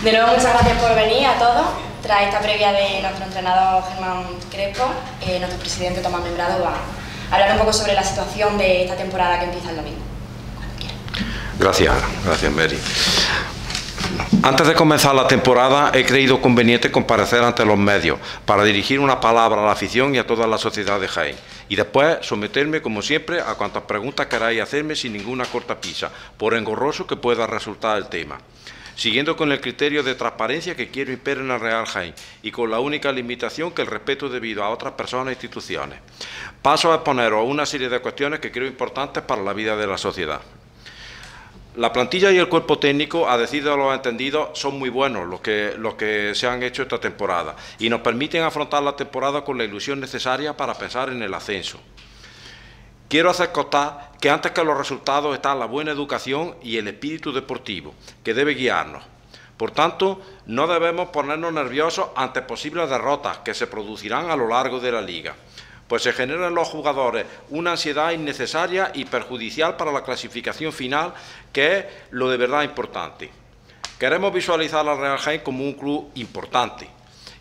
De nuevo, muchas gracias por venir a todos. Tras esta previa de nuestro entrenador Germán Crespo, nuestro presidente Tomás Membrado va a hablar un poco sobre la situación de esta temporada que empieza el domingo. Gracias, Mary. Antes de comenzar la temporada he creído conveniente comparecer ante los medios para dirigir una palabra a la afición y a toda la sociedad de Jaén y después someterme, como siempre, a cuantas preguntas queráis hacerme sin ninguna cortapisa, por engorroso que pueda resultar el tema, siguiendo con el criterio de transparencia que quiero imperar en el Real Jaén y con la única limitación que el respeto debido a otras personas e instituciones. Paso a exponeros una serie de cuestiones que creo importantes para la vida de la sociedad. La plantilla y el cuerpo técnico, a decir de los entendidos, son muy buenos los que se han hecho esta temporada y nos permiten afrontar la temporada con la ilusión necesaria para pensar en el ascenso. Quiero hacer constar que antes que los resultados está la buena educación y el espíritu deportivo, que debe guiarnos. Por tanto, no debemos ponernos nerviosos ante posibles derrotas que se producirán a lo largo de la liga, pues se genera en los jugadores una ansiedad innecesaria y perjudicial para la clasificación final, que es lo de verdad importante. Queremos visualizar al Real Jaén como un club importante,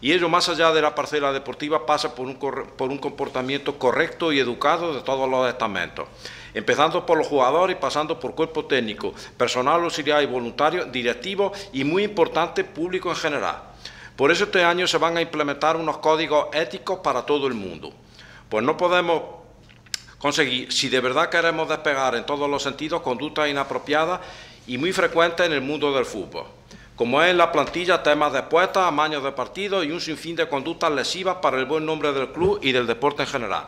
y ello, más allá de la parcela deportiva, pasa por un comportamiento correcto y educado de todos los estamentos, empezando por los jugadores y pasando por cuerpo técnico, personal auxiliar y voluntario, directivo y, muy importante, público en general. Por eso este año se van a implementar unos códigos éticos para todo el mundo. Pues no podemos conseguir, si de verdad queremos despegar en todos los sentidos, conductas inapropiadas y muy frecuentes en el mundo del fútbol, como es en la plantilla temas de apuestas, amaños de partidos y un sinfín de conductas lesivas para el buen nombre del club y del deporte en general.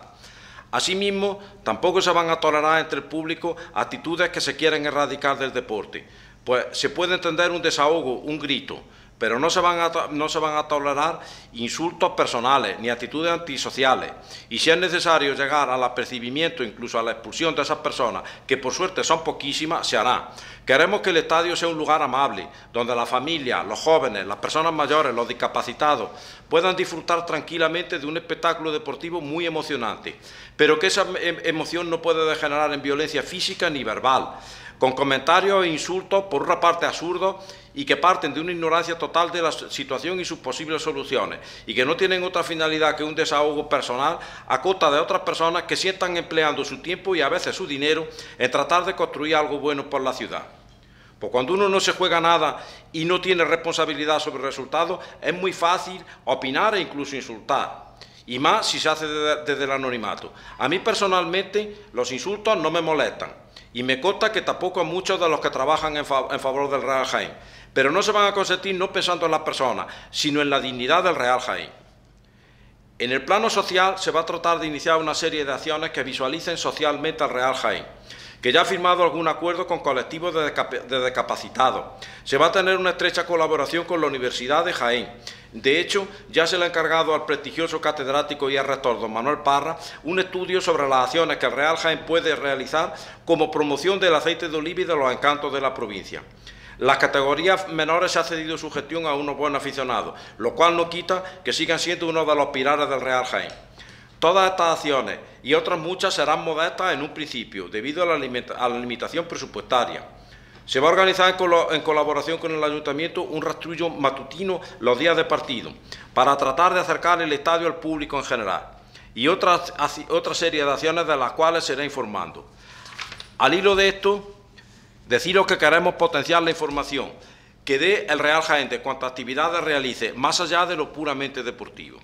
Asimismo, tampoco se van a tolerar entre el público actitudes que se quieren erradicar del deporte, pues se puede entender un desahogo, un grito, pero no se van a tolerar insultos personales ni actitudes antisociales. Y si es necesario llegar al apercibimiento, incluso a la expulsión de esas personas, que por suerte son poquísimas, se hará. Queremos que el estadio sea un lugar amable, donde la familia, los jóvenes, las personas mayores, los discapacitados puedan disfrutar tranquilamente de un espectáculo deportivo muy emocionante, pero que esa emoción no puede degenerar en violencia física ni verbal, con comentarios e insultos, por una parte absurdos, y que parten de una ignorancia total de la situación y sus posibles soluciones, y que no tienen otra finalidad que un desahogo personal a costa de otras personas que sí están empleando su tiempo y a veces su dinero en tratar de construir algo bueno por la ciudad. Pues cuando uno no se juega nada y no tiene responsabilidad sobre el resultado, es muy fácil opinar e incluso insultar, y más si se hace desde el anonimato. A mí personalmente los insultos no me molestan, y me consta que tampoco a muchos de los que trabajan en favor del Real Jaén, pero no se van a consentir no pensando en las personas, sino en la dignidad del Real Jaén. En el plano social se va a tratar de iniciar una serie de acciones que visualicen socialmente al Real Jaén, que ya ha firmado algún acuerdo con colectivos de discapacitados. Se va a tener una estrecha colaboración con la Universidad de Jaén. De hecho, ya se le ha encargado al prestigioso catedrático y al rector, don Manuel Parra, un estudio sobre las acciones que el Real Jaén puede realizar como promoción del aceite de oliva y de los encantos de la provincia. Las categorías menores se ha cedido su gestión a unos buenos aficionados, lo cual no quita que sigan siendo uno de los pilares del Real Jaén. Todas estas acciones y otras muchas serán modestas en un principio, debido a la limitación presupuestaria. Se va a organizar en colaboración con el Ayuntamiento un rastrullo matutino los días de partido, para tratar de acercar el estadio al público en general, y otra serie de acciones de las cuales se irá informando. Al hilo de esto, deciros que queremos potenciar la información que dé el Real Jaén de cuantas actividades realice, más allá de lo puramente deportivo.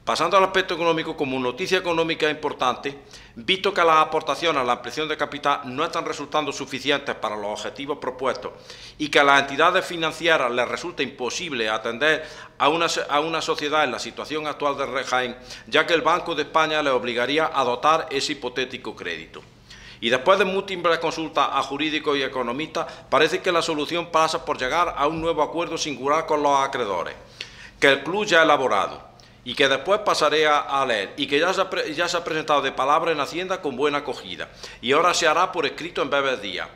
Pasando al aspecto económico, como noticia económica importante, visto que las aportaciones a la ampliación de capital no están resultando suficientes para los objetivos propuestos y que a las entidades financieras les resulta imposible atender a una sociedad en la situación actual del Real Jaén, ya que el Banco de España les obligaría a dotar ese hipotético crédito. Y después de múltiples consultas a jurídicos y economistas, parece que la solución pasa por llegar a un nuevo acuerdo singular con los acreedores, que el club ya ha elaborado y que después pasaré a leer, y que ya se ha presentado de palabra en Hacienda con buena acogida, y ahora se hará por escrito en breves días,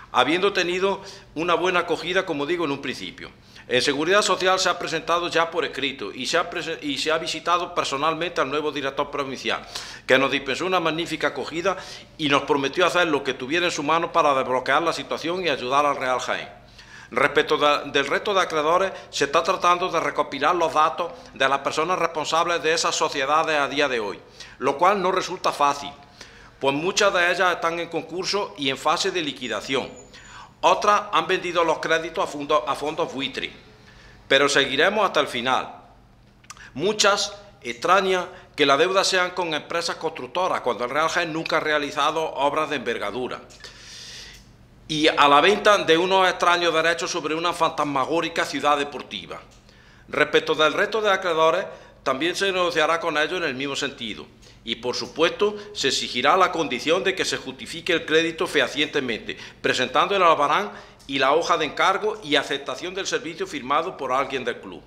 habiendo tenido una buena acogida, como digo, en un principio. En Seguridad Social se ha presentado ya por escrito y se ha visitado personalmente al nuevo director provincial, que nos dispensó una magnífica acogida y nos prometió hacer lo que tuviera en su mano para desbloquear la situación y ayudar al Real Jaén. Respecto del resto de acreedores, se está tratando de recopilar los datos de las personas responsables de esas sociedades a día de hoy, lo cual no resulta fácil, pues muchas de ellas están en concurso y en fase de liquidación. Otras han vendido los créditos a fondos buitre, pero seguiremos hasta el final. Muchas extrañan que la deuda sean con empresas constructoras, cuando el Real Jaén nunca ha realizado obras de envergadura, y a la venta de unos extraños derechos sobre una fantasmagórica ciudad deportiva. Respecto del resto de acreedores, también se negociará con ellos en el mismo sentido, y por supuesto se exigirá la condición de que se justifique el crédito fehacientemente, presentando el albarán y la hoja de encargo y aceptación del servicio firmado por alguien del club,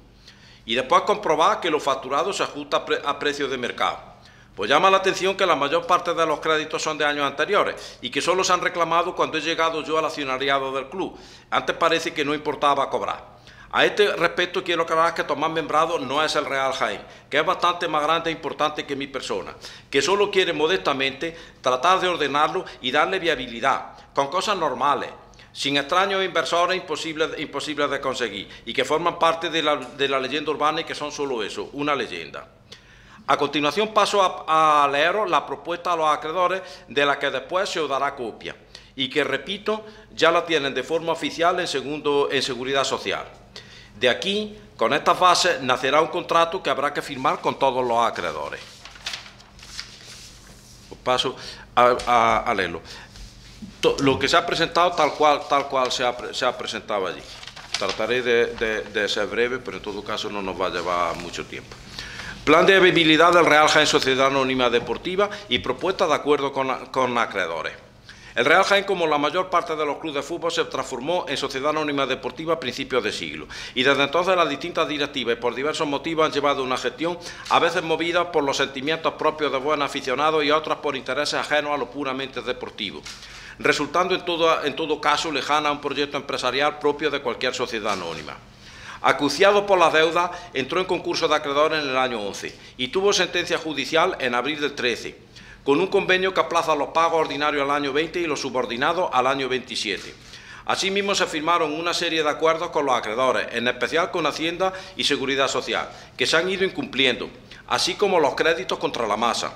y después comprobar que lo facturado se ajusta a precios de mercado. Pues llama la atención que la mayor parte de los créditos son de años anteriores y que solo se han reclamado cuando he llegado yo al accionariado del club. Antes parece que no importaba cobrar. A este respecto quiero aclarar que Tomás Membrado no es el Real Jaén, que es bastante más grande e importante que mi persona, que solo quiere modestamente tratar de ordenarlo y darle viabilidad, con cosas normales, sin extraños inversores imposibles de conseguir y que forman parte de la leyenda urbana y que son solo eso, una leyenda. A continuación paso a leeros la propuesta a los acreedores, de la que después se os dará copia y que, repito, ya la tienen de forma oficial en Seguridad Social. De aquí, con estas bases, nacerá un contrato que habrá que firmar con todos los acreedores. Os paso a leerlo. Lo que se ha presentado tal cual se ha presentado allí. Trataré de ser breve, pero en todo caso no nos va a llevar mucho tiempo. Plan de viabilidad del Real Jaén Sociedad Anónima Deportiva y propuesta de acuerdo con acreedores. El Real Jaén, como la mayor parte de los clubes de fútbol, se transformó en Sociedad Anónima Deportiva a principios de siglo, y desde entonces las distintas directivas, por diversos motivos, han llevado una gestión a veces movida por los sentimientos propios de buenos aficionados y otras por intereses ajenos a lo puramente deportivo, resultando en todo caso lejana a un proyecto empresarial propio de cualquier sociedad anónima. Acuciado por las deudas, entró en concurso de acreedores en el año 11 y tuvo sentencia judicial en abril del 13, con un convenio que aplaza los pagos ordinarios al año 20 y los subordinados al año 27. Asimismo, se firmaron una serie de acuerdos con los acreedores, en especial con Hacienda y Seguridad Social, que se han ido incumpliendo, así como los créditos contra la masa.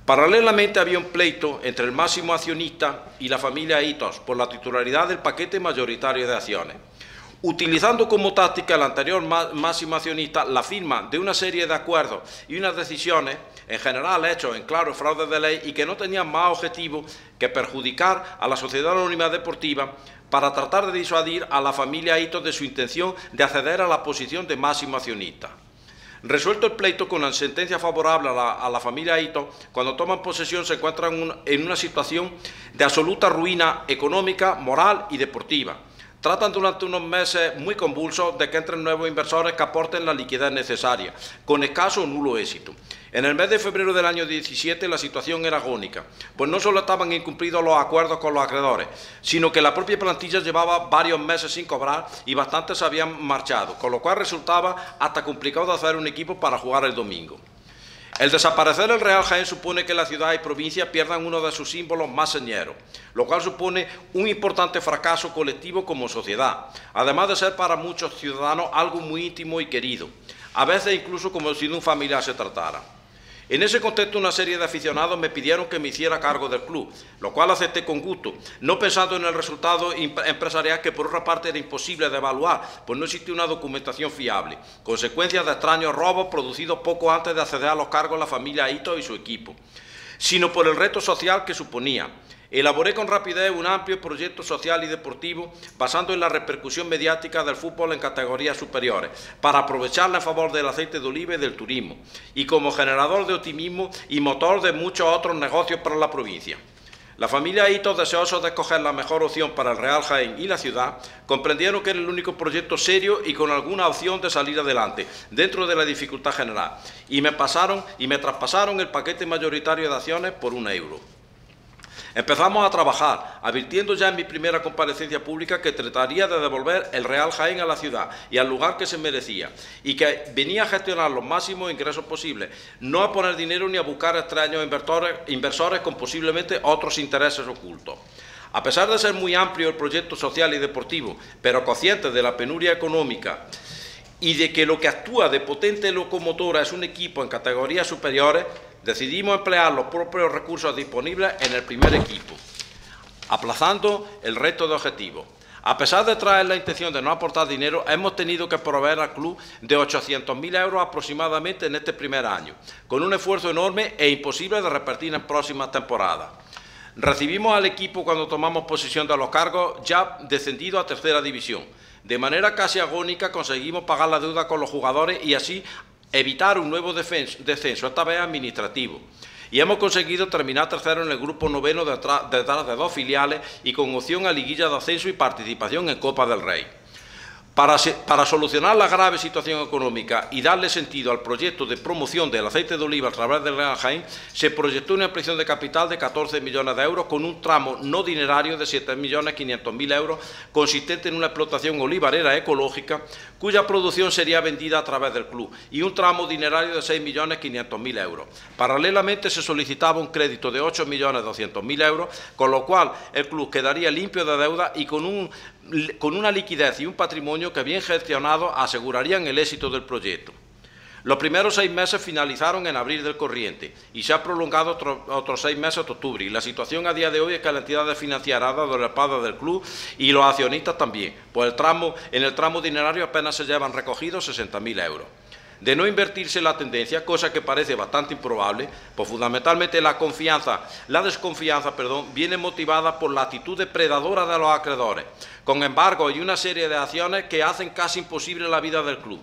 Paralelamente había un pleito entre el máximo accionista y la familia Hitos por la titularidad del paquete mayoritario de acciones. Utilizando como táctica el anterior máximo accionista la firma de una serie de acuerdos y unas decisiones, en general hechos en claro fraude de ley y que no tenían más objetivo que perjudicar a la Sociedad Anónima Deportiva para tratar de disuadir a la familia Hitos de su intención de acceder a la posición de máximo accionista. Resuelto el pleito con una sentencia favorable a la familia Hitos, cuando toman posesión se encuentran en una situación de absoluta ruina económica, moral y deportiva. Tratan durante unos meses muy convulsos de que entren nuevos inversores que aporten la liquidez necesaria, con escaso o nulo éxito. En el mes de febrero del año 17 la situación era agónica, pues no solo estaban incumplidos los acuerdos con los acreedores, sino que la propia plantilla llevaba varios meses sin cobrar y bastantes se habían marchado, con lo cual resultaba hasta complicado hacer un equipo para jugar el domingo. El desaparecer del Real Jaén supone que la ciudad y provincia pierdan uno de sus símbolos más señeros, lo cual supone un importante fracaso colectivo como sociedad, además de ser para muchos ciudadanos algo muy íntimo y querido, a veces incluso como si de un familiar se tratara. En ese contexto, una serie de aficionados me pidieron que me hiciera cargo del club, lo cual acepté con gusto, no pensando en el resultado empresarial, que por otra parte era imposible de evaluar, pues no existía una documentación fiable, consecuencia de extraños robos producidos poco antes de acceder a los cargos de la familia Hitos y su equipo, sino por el reto social que suponía. Elaboré con rapidez un amplio proyecto social y deportivo basando en la repercusión mediática del fútbol en categorías superiores, para aprovecharla en favor del aceite de oliva y del turismo, y como generador de optimismo y motor de muchos otros negocios para la provincia. La familia Hitos, deseosos de escoger la mejor opción para el Real Jaén y la ciudad, comprendieron que era el único proyecto serio y con alguna opción de salir adelante, dentro de la dificultad general, y me traspasaron el paquete mayoritario de acciones por €1. Empezamos a trabajar, advirtiendo ya en mi primera comparecencia pública que trataría de devolver el Real Jaén a la ciudad y al lugar que se merecía, y que venía a gestionar los máximos ingresos posibles, no a poner dinero ni a buscar extraños inversores con posiblemente otros intereses ocultos. A pesar de ser muy amplio el proyecto social y deportivo, pero conscientes de la penuria económica y de que lo que actúa de potente locomotora es un equipo en categorías superiores, decidimos emplear los propios recursos disponibles en el primer equipo, aplazando el resto de objetivos. A pesar de traer la intención de no aportar dinero, hemos tenido que proveer al club de 800.000 euros aproximadamente en este primer año, con un esfuerzo enorme e imposible de repetir en próximas temporadas. Recibimos al equipo cuando tomamos posesión de los cargos ya descendido a tercera división. De manera casi agónica conseguimos pagar la deuda con los jugadores y así evitar un nuevo descenso, esta vez administrativo. Y hemos conseguido terminar tercero en el grupo noveno detrás de 2 filiales y con opción a liguilla de ascenso y participación en Copa del Rey. Para solucionar la grave situación económica y darle sentido al proyecto de promoción del aceite de oliva a través del Real Jaén, se proyectó una ampliación de capital de 14 millones de euros con un tramo no dinerario de 7.500.000 euros, consistente en una explotación olivarera ecológica, cuya producción sería vendida a través del club, y un tramo dinerario de 6.500.000 euros. Paralelamente se solicitaba un crédito de 8.200.000 euros, con lo cual el club quedaría limpio de deuda y con una liquidez y un patrimonio que bien gestionado asegurarían el éxito del proyecto. Los primeros 6 meses finalizaron en abril del corriente y se ha prolongado otros 6 meses hasta octubre, y la situación a día de hoy es que la entidad financiera ha dado la espalda del club y los accionistas también, pues en el tramo dinerario apenas se llevan recogidos 60.000 euros. De no invertirse la tendencia, cosa que parece bastante improbable, pues fundamentalmente la desconfianza viene motivada por la actitud depredadora de los acreedores, con embargo y una serie de acciones que hacen casi imposible la vida del club,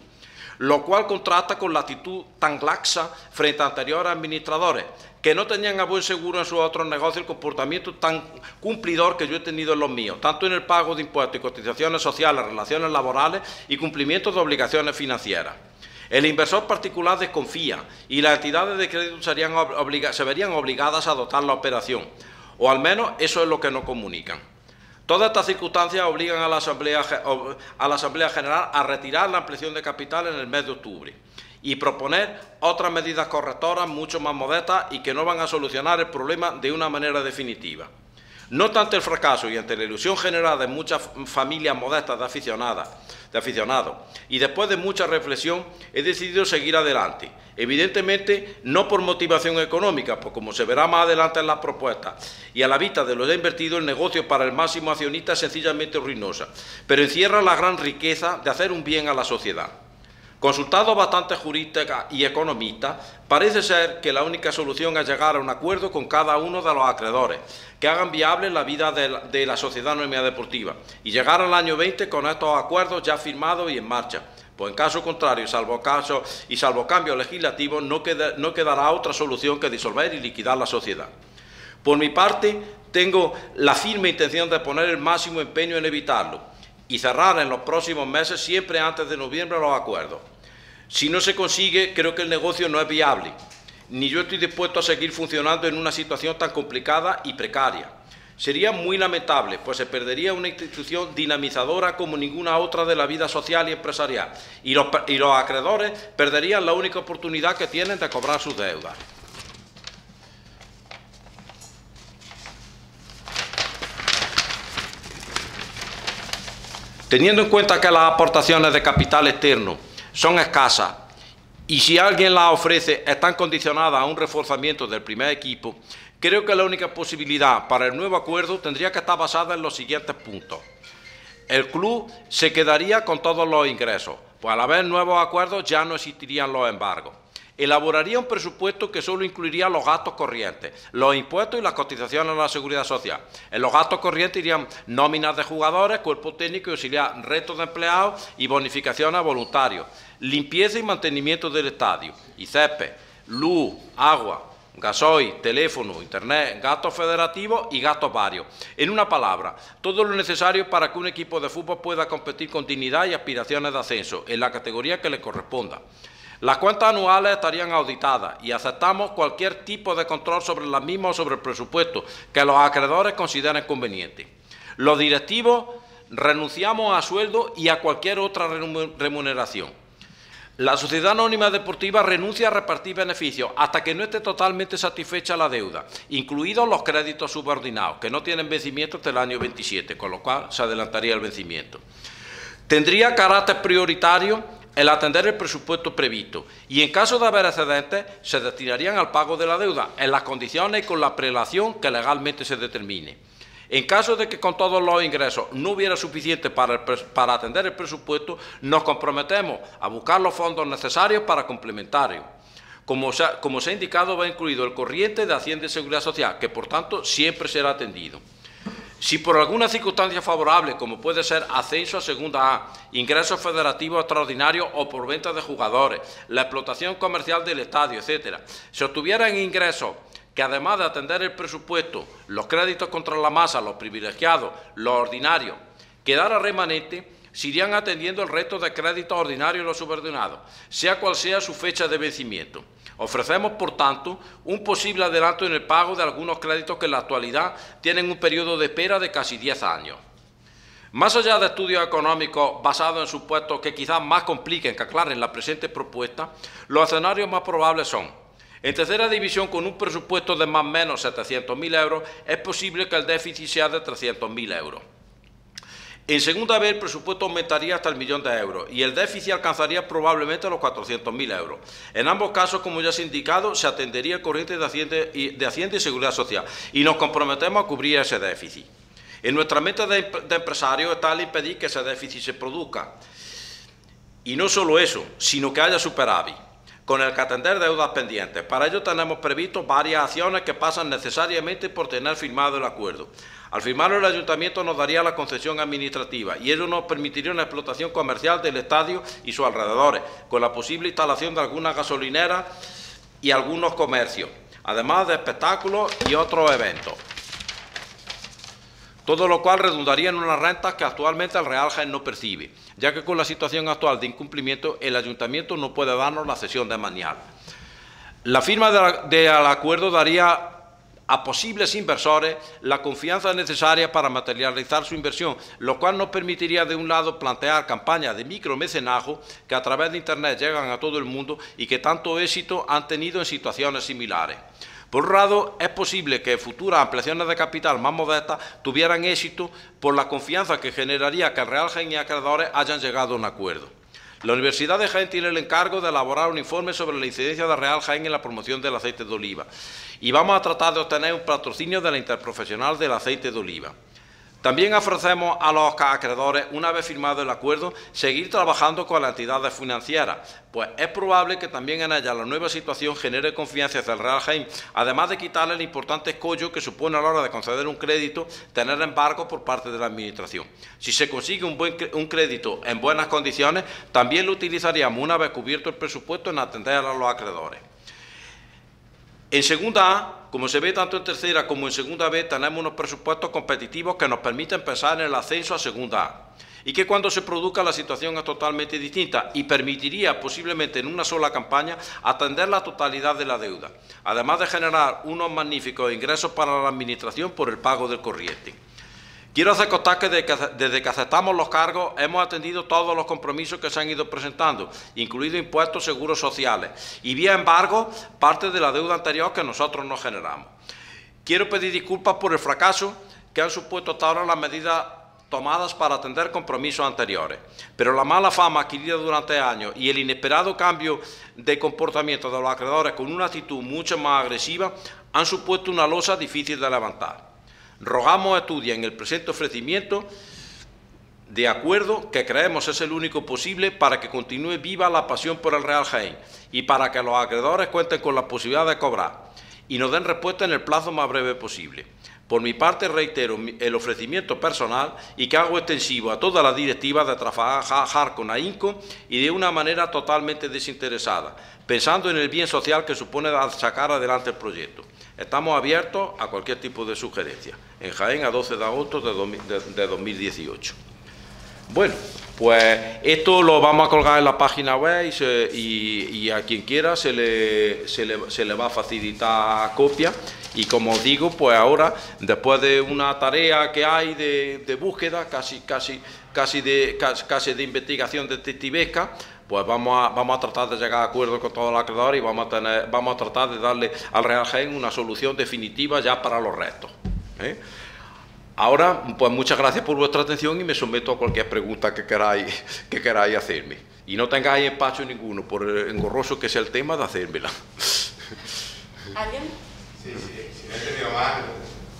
lo cual contrasta con la actitud tan laxa frente a anteriores administradores, que no tenían a buen seguro en sus otros negocios el comportamiento tan cumplidor que yo he tenido en los míos, tanto en el pago de impuestos y cotizaciones sociales, relaciones laborales y cumplimiento de obligaciones financieras. El inversor particular desconfía y las entidades de crédito se verían obligadas a adoptar la operación, o al menos eso es lo que nos comunican. Todas estas circunstancias obligan a la Asamblea General a retirar la ampliación de capital en el mes de octubre y proponer otras medidas correctoras mucho más modestas y que no van a solucionar el problema de una manera definitiva. No obstante el fracaso y ante la ilusión generada en muchas familias modestas de aficionados, y después de mucha reflexión, he decidido seguir adelante. Evidentemente, no por motivación económica, pues como se verá más adelante en las propuestas, y a la vista de lo ya invertido, el negocio para el máximo accionista es sencillamente ruinosa, pero encierra la gran riqueza de hacer un bien a la sociedad. Consultados bastantes juristas y economistas, parece ser que la única solución es llegar a un acuerdo con cada uno de los acreedores, que hagan viable la vida de la Sociedad Anónima Deportiva, y llegar al año 20 con estos acuerdos ya firmados y en marcha. Pues en caso contrario, salvo cambio legislativo, no quedará otra solución que disolver y liquidar la sociedad. Por mi parte, tengo la firme intención de poner el máximo empeño en evitarlo y cerrar en los próximos meses, siempre antes de noviembre, los acuerdos. Si no se consigue, creo que el negocio no es viable, ni yo estoy dispuesto a seguir funcionando en una situación tan complicada y precaria. Sería muy lamentable, pues se perdería una institución dinamizadora como ninguna otra de la vida social y empresarial, y los acreedores perderían la única oportunidad que tienen de cobrar sus deudas. Teniendo en cuenta que las aportaciones de capital externo son escasas y si alguien las ofrece están condicionadas a un reforzamiento del primer equipo, creo que la única posibilidad para el nuevo acuerdo tendría que estar basada en los siguientes puntos. El club se quedaría con todos los ingresos, pues al haber nuevos acuerdos ya no existirían los embargos. Elaboraría un presupuesto que solo incluiría los gastos corrientes, los impuestos y las cotizaciones a la seguridad social. En los gastos corrientes irían nóminas de jugadores, cuerpo técnico y auxiliar, restos de empleados y bonificaciones a voluntarios, limpieza y mantenimiento del estadio, y césped, luz, agua, gasoil, teléfono, internet, gastos federativos y gastos varios. En una palabra, todo lo necesario para que un equipo de fútbol pueda competir con dignidad y aspiraciones de ascenso en la categoría que le corresponda. Las cuentas anuales estarían auditadas y aceptamos cualquier tipo de control sobre las mismas o sobre el presupuesto que los acreedores consideren conveniente. Los directivos renunciamos a sueldo y a cualquier otra remuneración. La sociedad anónima deportiva renuncia a repartir beneficios hasta que no esté totalmente satisfecha la deuda, incluidos los créditos subordinados, que no tienen vencimiento hasta el año 27, con lo cual se adelantaría el vencimiento. Tendría carácter prioritario el atender el presupuesto previsto y, en caso de haber excedentes, se destinarían al pago de la deuda en las condiciones y con la prelación que legalmente se determine. En caso de que con todos los ingresos no hubiera suficiente para atender el presupuesto, nos comprometemos a buscar los fondos necesarios para complementarlo. Como se ha indicado, va incluido el corriente de Hacienda y Seguridad Social, que por tanto siempre será atendido. Si por alguna circunstancia favorable, como puede ser ascenso a Segunda A, ingresos federativos extraordinarios o por venta de jugadores, la explotación comercial del estadio, etc., se obtuvieran ingresos que, además de atender el presupuesto, los créditos contra la masa, los privilegiados, los ordinarios, quedara remanente, se irían atendiendo el resto de créditos ordinarios y los subordinados, sea cual sea su fecha de vencimiento. Ofrecemos, por tanto, un posible adelanto en el pago de algunos créditos que en la actualidad tienen un periodo de espera de casi 10 años. Más allá de estudios económicos basados en supuestos que quizás más compliquen que aclaren la presente propuesta, los escenarios más probables son: en tercera división, con un presupuesto de más o menos 700.000 euros, es posible que el déficit sea de 300.000 euros. En segunda vez, el presupuesto aumentaría hasta el 1.000.000 de euros y el déficit alcanzaría probablemente los 400.000 euros. En ambos casos, como ya se ha indicado, se atendería el corriente de Hacienda y Seguridad Social y nos comprometemos a cubrir ese déficit. En nuestra meta de empresarios está el impedir que ese déficit se produzca. Y no solo eso, sino que haya superávit, con el que atender deudas pendientes. Para ello tenemos previsto varias acciones que pasan necesariamente por tener firmado el acuerdo. Al firmarlo, el Ayuntamiento nos daría la concesión administrativa y ello nos permitiría una explotación comercial del estadio y sus alrededores, con la posible instalación de algunas gasolineras y algunos comercios, además de espectáculos y otros eventos. Todo lo cual redundaría en unas rentas que actualmente el Real Jaén no percibe, ya que con la situación actual de incumplimiento el Ayuntamiento no puede darnos la cesión de manial. La firma del acuerdo daría a posibles inversores la confianza necesaria para materializar su inversión, lo cual nos permitiría, de un lado, plantear campañas de micromecenazgo que a través de Internet llegan a todo el mundo y que tanto éxito han tenido en situaciones similares. Por un lado, es posible que futuras ampliaciones de capital más modestas tuvieran éxito por la confianza que generaría que el Real Jaén y acreedores hayan llegado a un acuerdo. La Universidad de Jaén tiene el encargo de elaborar un informe sobre la incidencia del Real Jaén en la promoción del aceite de oliva y vamos a tratar de obtener un patrocinio de la Interprofesional del Aceite de Oliva. También ofrecemos a los acreedores, una vez firmado el acuerdo, seguir trabajando con las entidades financieras, pues es probable que también en ellas la nueva situación genere confianza hacia el Real Jaén, además de quitarle el importante escollo que supone a la hora de conceder un crédito tener embargo por parte de la Administración. Si se consigue un crédito en buenas condiciones, también lo utilizaríamos una vez cubierto el presupuesto en atender a los acreedores. En segunda A, como se ve tanto en tercera como en segunda B, tenemos unos presupuestos competitivos que nos permiten pensar en el ascenso a segunda A y que cuando se produzca la situación es totalmente distinta y permitiría posiblemente en una sola campaña atender la totalidad de la deuda, además de generar unos magníficos ingresos para la Administración por el pago del corriente. Quiero hacer constar que desde que aceptamos los cargos hemos atendido todos los compromisos que se han ido presentando, incluidos impuestos, seguros sociales y vía embargo parte de la deuda anterior que nosotros nos generamos. Quiero pedir disculpas por el fracaso que han supuesto hasta ahora las medidas tomadas para atender compromisos anteriores, pero la mala fama adquirida durante años y el inesperado cambio de comportamiento de los acreedores con una actitud mucho más agresiva han supuesto una losa difícil de levantar. Rogamos estudien el presente ofrecimiento de acuerdo que creemos es el único posible para que continúe viva la pasión por el Real Jaén y para que los acreedores cuenten con la posibilidad de cobrar y nos den respuesta en el plazo más breve posible. Por mi parte reitero el ofrecimiento personal y que hago extensivo a toda la directiva de trabajar con ahínco y de una manera totalmente desinteresada, pensando en el bien social que supone sacar adelante el proyecto. Estamos abiertos a cualquier tipo de sugerencia. En Jaén, a 12 de agosto de 2018. Bueno, pues esto lo vamos a colgar en la página web y a quien quiera se le va a facilitar copia. Y como os digo, pues ahora, después de una tarea que hay de búsqueda, casi de investigación detectivesca, pues vamos a tratar de llegar a acuerdo con todos los acreedores y vamos a tratar de darle al Real Jaén una solución definitiva ya para los restos. Ahora, pues muchas gracias por vuestra atención y me someto a cualquier pregunta que queráis hacerme. Y no tengáis empacho ninguno, por el engorroso que sea el tema, de hacérmela. ¿Alguien? Sí, si no he entendido mal,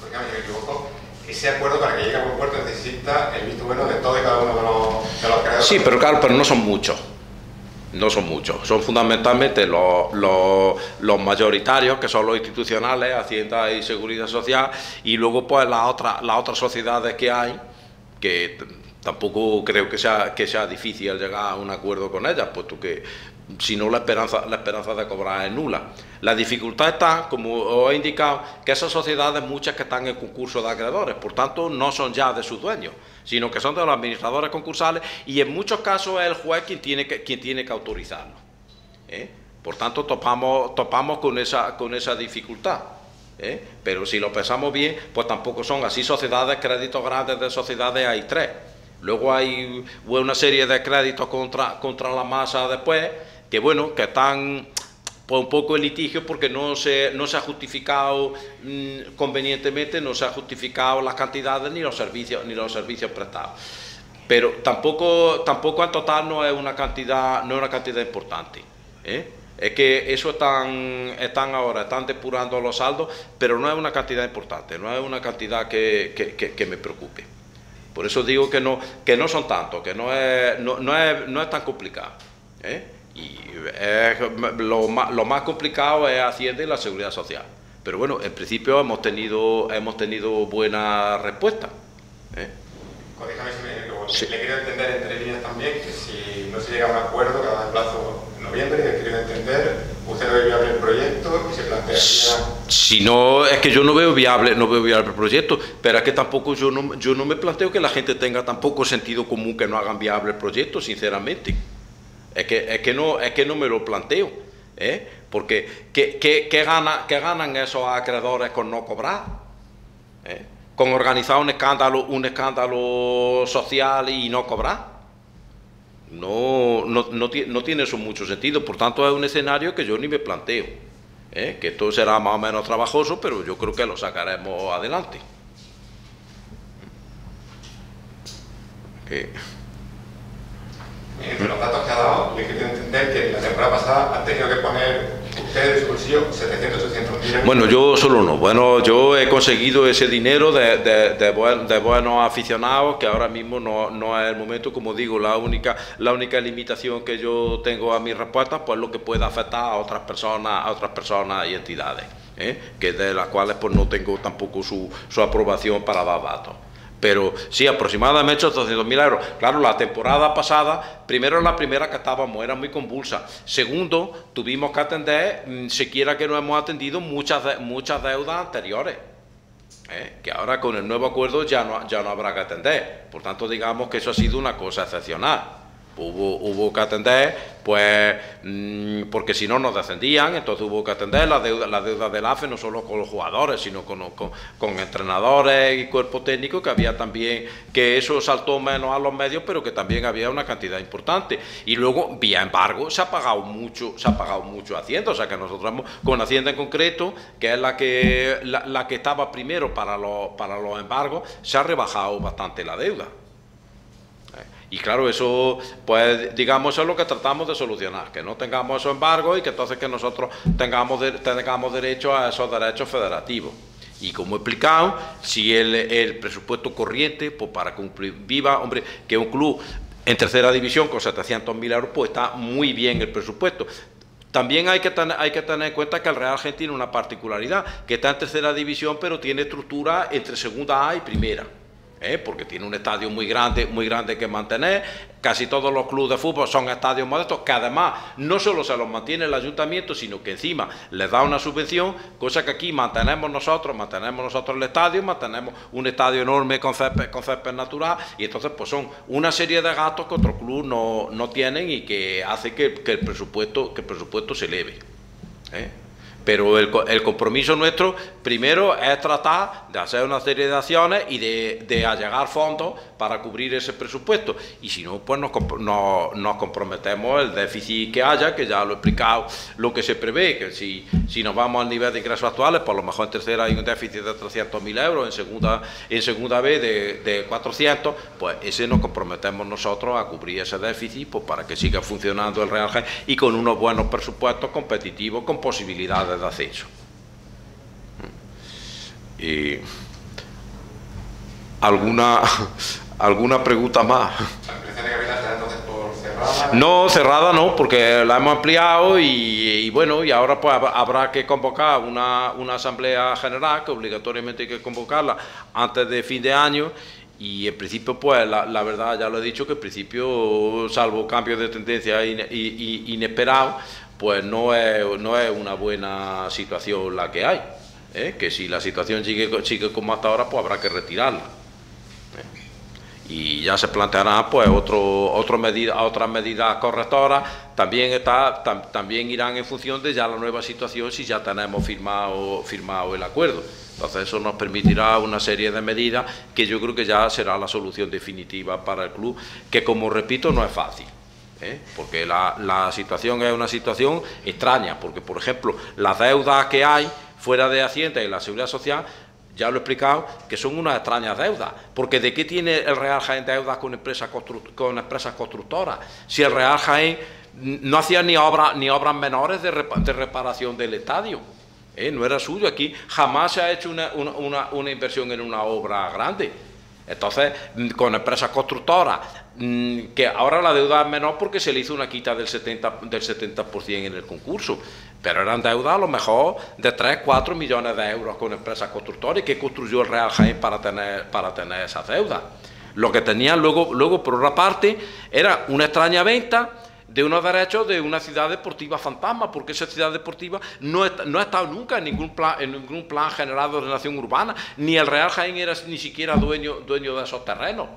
porque me equivoco, ese acuerdo para que llegue a buen puerto necesita el visto bueno de todo y cada uno de los creadores. Sí, pero claro, no son muchos. No son muchos, son fundamentalmente los mayoritarios, que son los institucionales, Hacienda y Seguridad Social, y luego pues las otras sociedades que hay, que tampoco creo que sea difícil llegar a un acuerdo con ellas, puesto que si no la esperanza de cobrar es nula. La dificultad está, como os he indicado, que esas sociedades, muchas que están en concurso de acreedores, por tanto no son ya de sus dueños, sino que son de los administradores concursales, y en muchos casos es el juez quien tiene que autorizarlo. Por tanto topamos con esa dificultad. Pero si lo pensamos bien, pues tampoco son así sociedades, créditos grandes de sociedades hay 3. Luego hay una serie de créditos contra la masa después, que bueno, que están pues un poco en litigio porque no se ha justificado convenientemente, no se ha justificado las cantidades ni los servicios prestados. Pero tampoco en total no es una cantidad importante. Es que eso están depurando los saldos, pero no es una cantidad importante, no es una cantidad que me preocupe. Por eso digo que no son tantos, que no es tan complicado. Y lo más complicado es Hacienda y la Seguridad Social. Pero bueno, en principio hemos tenido buena respuesta. Corríjame si me equivoco. Sí. Le quiero entender entre líneas también que si no se llega a un acuerdo, que da el plazo en noviembre, le quiero entender, usted no ve viable el proyecto y se plantearía... Si no, es que yo no veo viable el proyecto, pero es que tampoco yo no me planteo que la gente tenga tampoco sentido común que no hagan viable el proyecto, sinceramente. Es que no me lo planteo, porque ¿qué ganan esos acreedores con no cobrar? Con organizar un escándalo social y no cobrar. No tiene eso mucho sentido, por tanto es un escenario que yo ni me planteo. Que esto será más o menos trabajoso, pero yo creo que lo sacaremos adelante. Entre los datos que ha dado, le quiero entender que la temporada pasada han tenido que poner ustedes de su bolsillo 700-800.000 euros. Bueno, yo solo no. Bueno, yo he conseguido ese dinero de buenos aficionados, que ahora mismo no es el momento. Como digo, la única limitación que yo tengo a mis respuestas, pues lo que pueda afectar a otras personas y entidades, que de las cuales pues no tengo tampoco su aprobación para dar datos. Pero sí, aproximadamente 800.000 euros. Claro, la temporada pasada, primero la primera que estábamos, era muy convulsa. Segundo, tuvimos que atender, siquiera que no hemos atendido muchas deudas anteriores. Que ahora con el nuevo acuerdo ya no habrá que atender. Por tanto, digamos que eso ha sido una cosa excepcional. Hubo que atender, pues, porque si no nos descendían, entonces hubo que atender la deuda del AFE, no solo con los jugadores, sino con entrenadores y cuerpo técnico, que había también, que eso saltó menos a los medios, pero que también había una cantidad importante. Y luego, vía embargo, se ha pagado mucho Hacienda, o sea que nosotros con Hacienda en concreto, que es la que estaba primero para los embargos, se ha rebajado bastante la deuda. Y claro, eso, pues digamos, eso es lo que tratamos de solucionar, que no tengamos esos embargos y que entonces que nosotros tengamos derecho a esos derechos federativos. Y como he explicado, si el presupuesto corriente, pues para cumplir, hombre, que un club en tercera división con 700.000 euros, pues está muy bien el presupuesto. También hay que tener en cuenta que el Real Jaén tiene una particularidad, que está en tercera división, pero tiene estructura entre segunda A y primera. Porque tiene un estadio muy grande que mantener. Casi todos los clubes de fútbol son estadios modestos, que además no solo se los mantiene el ayuntamiento, sino que encima les da una subvención, cosa que aquí mantenemos nosotros el estadio, mantenemos un estadio enorme con césped natural, y entonces pues son una serie de gastos que otros clubes no tienen y que hace que el presupuesto se eleve. Pero el compromiso nuestro, primero, es tratar de hacer una serie de acciones y de allegar fondos para cubrir ese presupuesto, y si no, pues nos comprometemos el déficit que haya, que ya lo he explicado, lo que se prevé, que si nos vamos al nivel de ingresos actuales, pues a lo mejor en tercera hay un déficit de 300.000 euros, en segunda B de 400, pues ese nos comprometemos nosotros a cubrir ese déficit, pues para que siga funcionando el Real Jaén y con unos buenos presupuestos competitivos con posibilidades de ascenso. Y ¿alguna pregunta más? ¿La ampliación de capital será entonces por cerrada? No, cerrada no, porque la hemos ampliado y bueno, y ahora pues habrá que convocar una asamblea general, que obligatoriamente hay que convocarla antes de fin de año, y en principio pues la verdad, ya lo he dicho, que en principio, salvo cambios de tendencia inesperados, pues no es una buena situación la que hay. Que si la situación sigue como hasta ahora, pues habrá que retirarla. Y ya se plantearán pues otras medidas correctoras, también irán en función de ya la nueva situación, si ya tenemos firmado el acuerdo. Entonces eso nos permitirá una serie de medidas que yo creo que ya será la solución definitiva para el club, que como repito no es fácil. Porque la situación es una situación extraña, porque por ejemplo las deudas que hay fuera de Hacienda y la Seguridad Social, ya lo he explicado, que son unas extrañas deudas, porque ¿de qué tiene el Real Jaén deudas con empresas constructoras? Si el Real Jaén no hacía ni obras menores de reparación del estadio, no era suyo, aquí jamás se ha hecho una inversión en una obra grande. Entonces, con empresas constructoras, que ahora la deuda es menor porque se le hizo una quita del 70% en el concurso, pero eran deudas a lo mejor de 3-4 millones de euros con empresas constructoras, que construyó el Real Jaén para tener esas deudas. Lo que tenían luego por otra parte era una extraña venta de unos derechos de una ciudad deportiva fantasma, porque esa ciudad deportiva no ha estado nunca en ningún plan general de ordenación urbana, ni el Real Jaén era ni siquiera dueño de esos terrenos.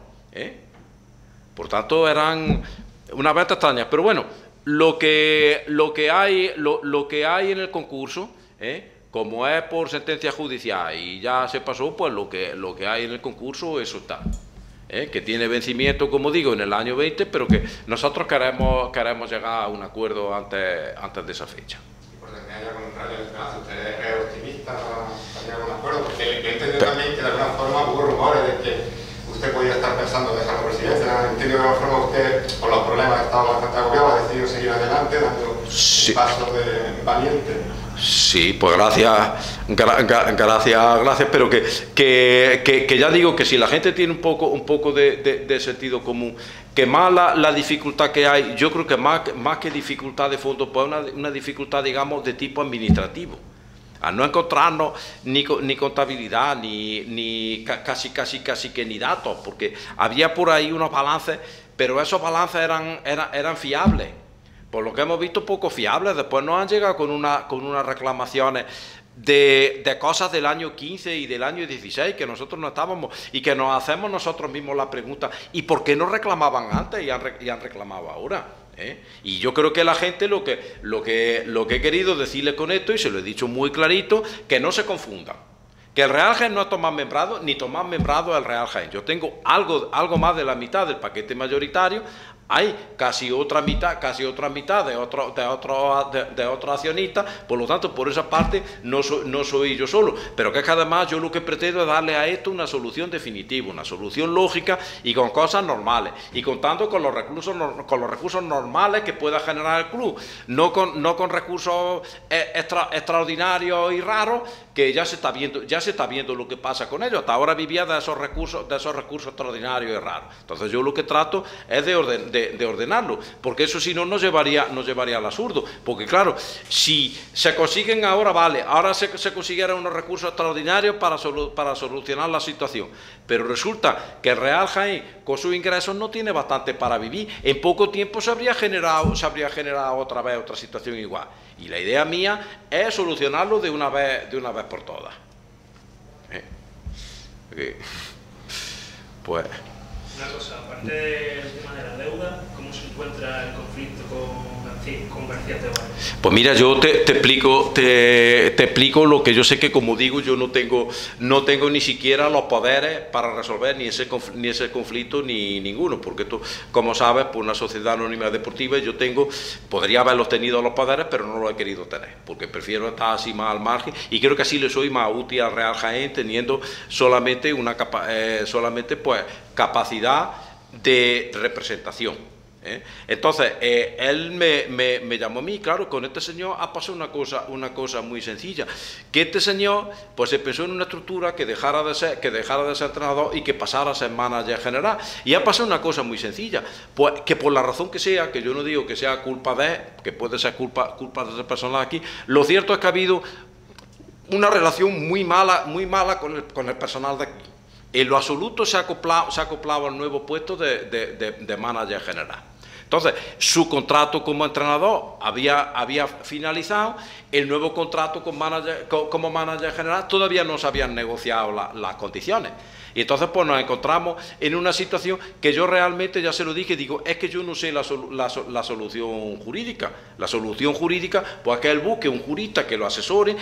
Por tanto, eran una venta extraña. Pero bueno, lo que hay en el concurso, como es por sentencia judicial y ya se pasó, pues lo que hay en el concurso, eso está. Que tiene vencimiento, como digo, en el año 20, pero que nosotros queremos llegar a un acuerdo antes de esa fecha. Y por terminar ya con un rayo de esperanza, ¿usted es optimista para llegar a un acuerdo? Porque he entendido también que de alguna forma hubo rumores de que usted podía estar pensando en dejar la presidencia. Entiendo que de alguna forma usted, por los problemas, estaba bastante agobiado, ha decidido seguir adelante, dando un paso de valiente. Sí, pues gracias, pero que ya digo que si la gente tiene un poco de sentido común, que más la dificultad que hay, yo creo que más que dificultad de fondo, pues una dificultad, digamos, de tipo administrativo. A no encontrarnos ni contabilidad, ni casi que ni datos, porque había por ahí unos balances, pero esos balances eran fiables. Por lo que hemos visto, poco fiables. Después nos han llegado con unas reclamaciones de cosas del año 15 y del año 16 que nosotros no estábamos, y que nos hacemos nosotros mismos la pregunta: ¿y por qué no reclamaban antes y han reclamado ahora? Y yo creo que la gente lo que he querido decirle con esto, y se lo he dicho muy clarito, que no se confundan. Que el Real Jaén no es Tomás Membrado, ni Tomás Membrado es el Real Jaén. Yo tengo algo más de la mitad del paquete mayoritario. Hay casi otra mitad de otro accionista. Por lo tanto, por esa parte no soy yo solo, pero que es que además yo lo que pretendo es darle a esto una solución definitiva, una solución lógica y con cosas normales, y contando con los recursos normales que pueda generar el club, no con recursos extraordinarios y raros, que ya se está viendo lo que pasa con ellos. Hasta ahora vivía de esos recursos extraordinarios y raros. Entonces yo lo que trato es de ordenarlo, porque eso si no nos llevaría al absurdo. Porque claro, si se consiguen ahora se consiguieran unos recursos extraordinarios para solucionar la situación, pero resulta que el Real Jaén con sus ingresos no tiene bastante para vivir, en poco tiempo se habría generado otra vez otra situación igual. Y la idea mía es solucionarlo de una vez por todas. Pues una cosa, aparte del tema de la deuda, ¿cómo se encuentra el conflicto con la convertirte en bueno? Pues mira, yo te explico lo que yo sé, que como digo, yo no tengo ni siquiera los poderes para resolver ni ese conflicto ni ninguno, porque tú, como sabes, por una sociedad anónima deportiva podría haberlos tenido los poderes, pero no los he querido tener, porque prefiero estar así más al margen, y creo que así le soy más útil al Real Jaén, teniendo solamente pues capacidad de representación. Entonces, él me llamó a mí. Claro, con este señor ha pasado una cosa muy sencilla, que este señor pues se pensó en una estructura que dejara de ser entrenador y que pasara a ser manager general, y ha pasado una cosa muy sencilla, pues que por la razón que sea, que yo no digo que sea culpa de él, que puede ser culpa de esa persona aquí, lo cierto es que ha habido una relación muy mala con el personal de aquí. En lo absoluto se ha acoplado al nuevo puesto de manager general. Entonces, su contrato como entrenador había finalizado, el nuevo contrato como manager general todavía no se habían negociado las condiciones. Y entonces pues nos encontramos en una situación que yo realmente, ya se lo dije, digo, es que yo no sé la solución jurídica. La solución jurídica, pues es que él busque un jurista que lo asesore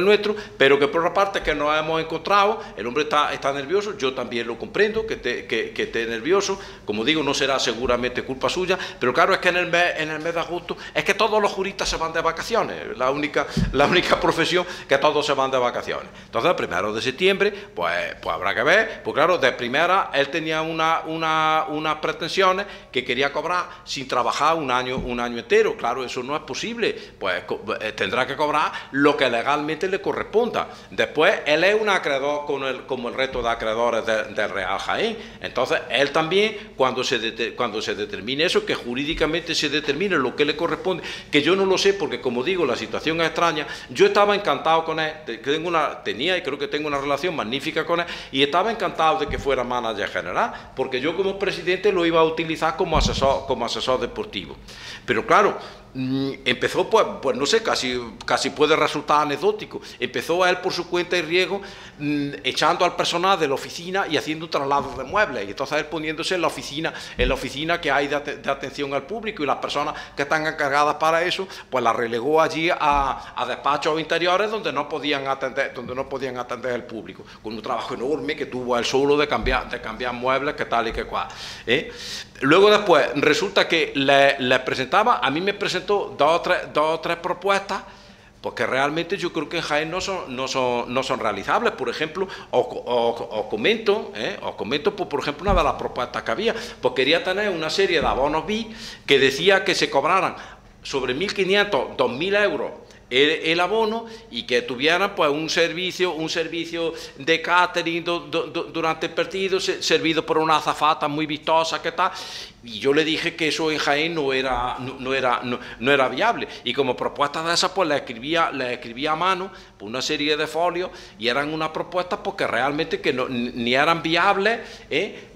nuestro, pero que por otra parte que nos hemos encontrado, el hombre está nervioso, yo también lo comprendo, que esté nervioso, como digo, no será seguramente culpa suya, pero claro, es que en el mes de agosto, es que todos los juristas se van de vacaciones, la única profesión que todos se van de vacaciones. Entonces, el 1 de septiembre, pues habrá que ver. Pues claro, de primera él tenía unas pretensiones que quería cobrar sin trabajar un año entero. Claro, eso no es posible, pues tendrá que cobrar lo que legalmente le corresponda. Después, él es un acreedor como el resto de acreedores del Real Jaén. Entonces, él también, cuando se determine eso, que jurídicamente se determine lo que le corresponde, que yo no lo sé, porque como digo, la situación es extraña. Yo estaba encantado con él, tenía y creo que tengo una relación magnífica con él, y estaba encantado de que fuera manager general, porque yo como presidente lo iba a utilizar como asesor deportivo. Pero claro, empezó pues no sé, casi puede resultar anecdótico, empezó él por su cuenta y riesgo echando al personal de la oficina y haciendo un traslado de muebles, y entonces él poniéndose en la oficina que hay de atención al público, y las personas que están encargadas para eso pues las relegó allí a despachos interiores donde no podían atender al público, con un trabajo enorme que tuvo él solo de cambiar muebles, que tal y que cual. Luego después resulta que le presentaba, a mí me presentó dos o tres propuestas, porque realmente yo creo que en Jaén no son realizables. Por ejemplo, os comento por ejemplo, una de las propuestas que había, pues quería tener una serie de abonos BI que decía que se cobraran sobre 1.500, 2.000 euros el abono, y que tuvieran pues un servicio de catering durante el partido, servido por una azafata muy vistosa, que tal. Y yo le dije que eso en Jaén no era viable, y como propuesta de esas pues le escribía a mano por una serie de folios, y eran unas propuestas porque realmente que ni eran viables,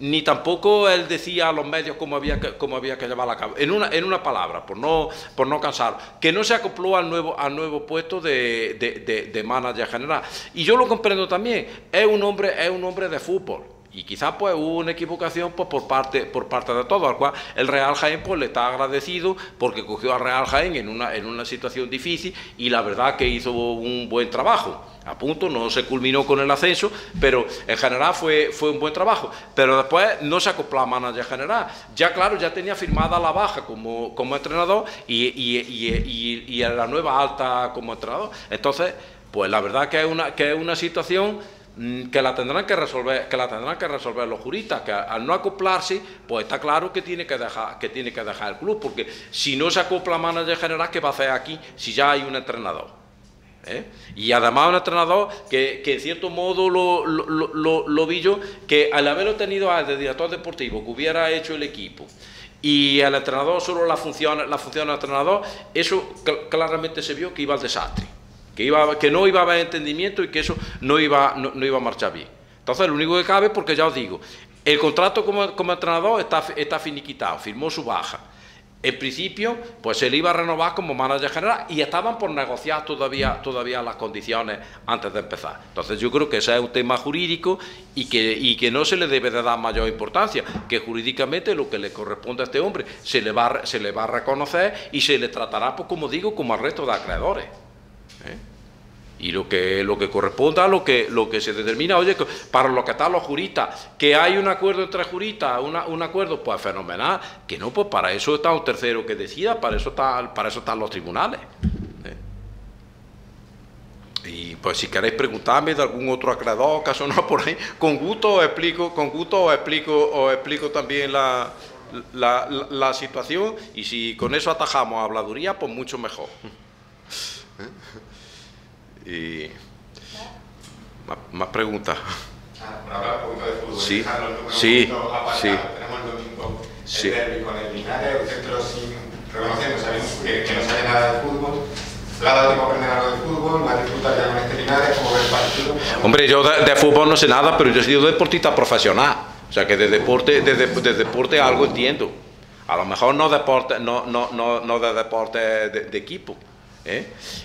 ni tampoco él decía a los medios cómo había que llevarla a cabo. En una palabra, por no cansar, que no se acopló al nuevo puesto de manager general. Y yo lo comprendo también, es un hombre de fútbol, y quizás pues hubo una equivocación pues, por parte de todos, al cual el Real Jaén pues le está agradecido, porque cogió al Real Jaén en una situación difícil, y la verdad que hizo un buen trabajo. A punto, no se culminó con el ascenso, pero en general fue un buen trabajo. Pero después no se acopló a manager general. Ya claro, ya tenía firmada la baja como entrenador y la nueva alta como entrenador. Entonces, pues la verdad que es una situación que la tendrán que resolver los juristas, que al no acoplarse, pues está claro que tiene que dejar el club, porque si no se acopla a manager general, ¿qué va a hacer aquí si ya hay un entrenador? Y además un entrenador que en cierto modo lo vi yo, que al haberlo tenido al de director deportivo, que hubiera hecho el equipo, y el entrenador solo la función del entrenador, eso claramente se vio que iba al desastre, que no iba a haber entendimiento, y que eso no iba a marchar bien. Entonces lo único que cabe, porque ya os digo, el contrato como entrenador está finiquitado, firmó su baja. en principio, pues se le iba a renovar como manager general y estaban por negociar todavía las condiciones antes de empezar. Entonces yo creo que ese es un tema jurídico y que no se le debe de dar mayor importancia, que jurídicamente lo que le corresponde a este hombre se le va a reconocer y se le tratará, pues como digo, como al resto de acreedores. Y lo que corresponda a lo que se determina, oye, para lo que están los juristas, que hay un acuerdo entre juristas, un acuerdo, pues fenomenal, que no, pues para eso está un tercero que decida, para eso están los tribunales. Y pues si queréis preguntarme de algún otro acreedor que ha sonado por ahí, con gusto os explico también la situación, y si con eso atajamos habladuría, pues mucho mejor. Y más preguntas. Por hablar un poquito de fútbol. Sí, sí. sí. Tenemos el domingo Sí. el derbi con el Linares, usted reconociendo, sabemos que no sabe nada de fútbol. ¿Le ha dado tiempo a aprender algo de fútbol? ¿Va a disfrutar ya con este Linares? ¿Cómo ve el partido? Hombre, yo de fútbol no sé nada, pero yo he sido deportista profesional. O sea que de deporte algo entiendo. A lo mejor no de deporte de equipo.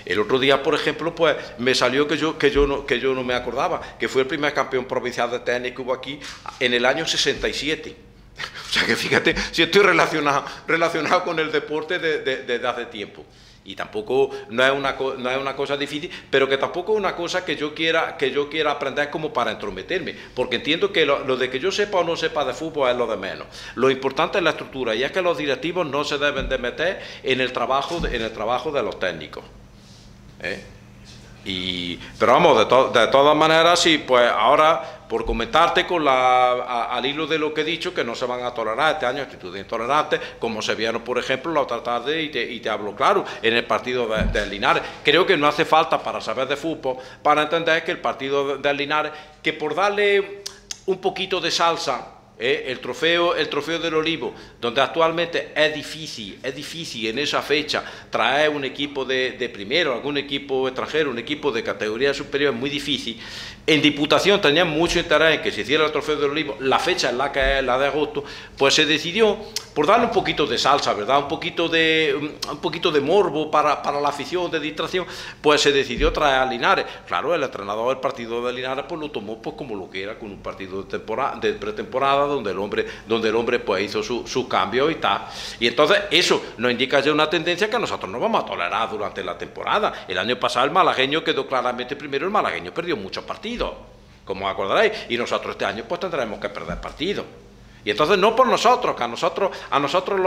El otro día, por ejemplo, pues me salió que yo no me acordaba, que fue el primer campeón provincial de tenis que hubo aquí en el año 67. O sea que fíjate, si estoy relacionado con el deporte desde hace tiempo. Y tampoco no es una cosa difícil, pero que tampoco es una cosa que yo quiera aprender como para entrometerme, porque entiendo que lo de que yo sepa o no sepa de fútbol es lo de menos. Lo importante es la estructura, y es que los directivos no se deben de meter en el trabajo de los técnicos. Pero vamos, de todas maneras, sí, pues ahora, por comentarte al hilo de lo que he dicho, que no se van a tolerar este año actitudes intolerantes, como se vieron, por ejemplo, la otra tarde, y te hablo claro, en el partido del Linares. Creo que no hace falta, para saber de fútbol, para entender que el partido del Linares, que por darle un poquito de salsa, el trofeo del Olivo, donde actualmente es difícil en esa fecha traer un equipo de primero, algún equipo extranjero, un equipo de categoría superior, es muy difícil. En Diputación tenían mucho interés en que se hiciera el trofeo del Olivo, la fecha en la que es la de agosto, pues se decidió, por darle un poquito de salsa, ¿verdad? Un poquito de morbo para la afición, de distracción, pues se decidió traer a Linares. Claro, el entrenador del partido de Linares pues lo tomó pues como lo que era, con un partido de pretemporada, donde el hombre pues hizo su cambio y tal. Y entonces eso nos indica ya una tendencia que nosotros no vamos a tolerar durante la temporada. El año pasado el malagueño quedó claramente primero, el malagueño perdió muchos partidos, como acordaréis, y nosotros este año pues tendremos que perder partidos. Y entonces no por nosotros, que a nosotros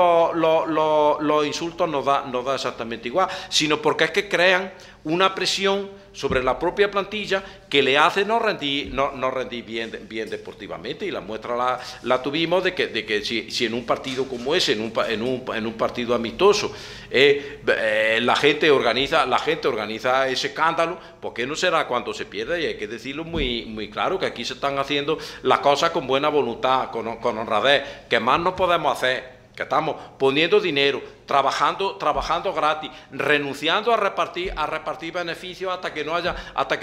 los insultos nos da exactamente igual, sino porque es que crean una presión sobre la propia plantilla que le hace no rendir bien deportivamente, y la muestra la tuvimos de que si en un partido como ese, en un partido amistoso, la gente organiza ese escándalo, ¿por qué no será cuando se pierde? Y hay que decirlo muy claro, que aquí se están haciendo las cosas con buena voluntad, con honradez, que más no podemos hacer, que estamos poniendo dinero, trabajando gratis, renunciando a repartir beneficios hasta que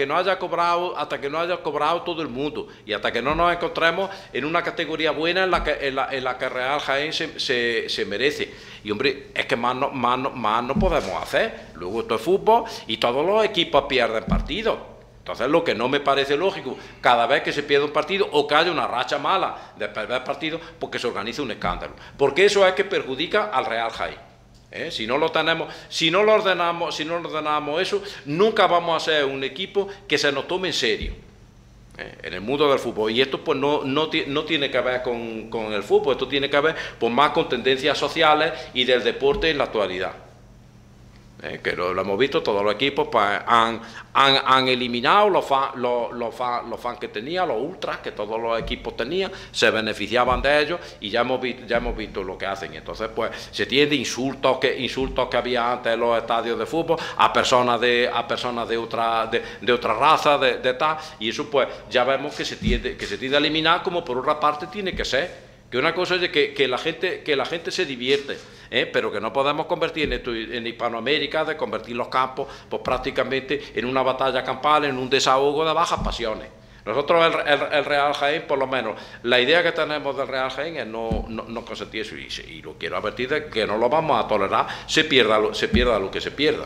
no haya cobrado todo el mundo, y hasta que no nos encontremos en una categoría buena en la que Real Jaén se merece. Y hombre, es que más no podemos hacer. Luego esto es fútbol y todos los equipos pierden partidos. Entonces, lo que no me parece lógico, cada vez que se pierde un partido o que haya una racha mala de perder partidos, porque se organiza un escándalo. Porque eso es que perjudica al Real Jaén. Si no lo ordenamos eso, nunca vamos a ser un equipo que se nos tome en serio en el mundo del fútbol. Y esto pues no tiene que ver con el fútbol, esto tiene que ver pues más con tendencias sociales y del deporte en la actualidad. Que lo hemos visto, todos los equipos pues, han eliminado los fans que tenían, los ultras que todos los equipos tenían, se beneficiaban de ellos, y ya hemos visto lo que hacen. Entonces pues se tiende insultos que había antes en los estadios de fútbol a personas de otra raza, de tal, y eso pues ya vemos que se tiende a eliminar, como por otra parte tiene que ser. Que una cosa es que la gente se divierte, pero que no podemos convertir en Hispanoamérica, de convertir los campos pues prácticamente en una batalla campal, en un desahogo de bajas pasiones. Nosotros el Real Jaén, por lo menos, la idea que tenemos del Real Jaén es no consentir eso, y lo quiero advertir de que no lo vamos a tolerar, se pierda lo que se pierda.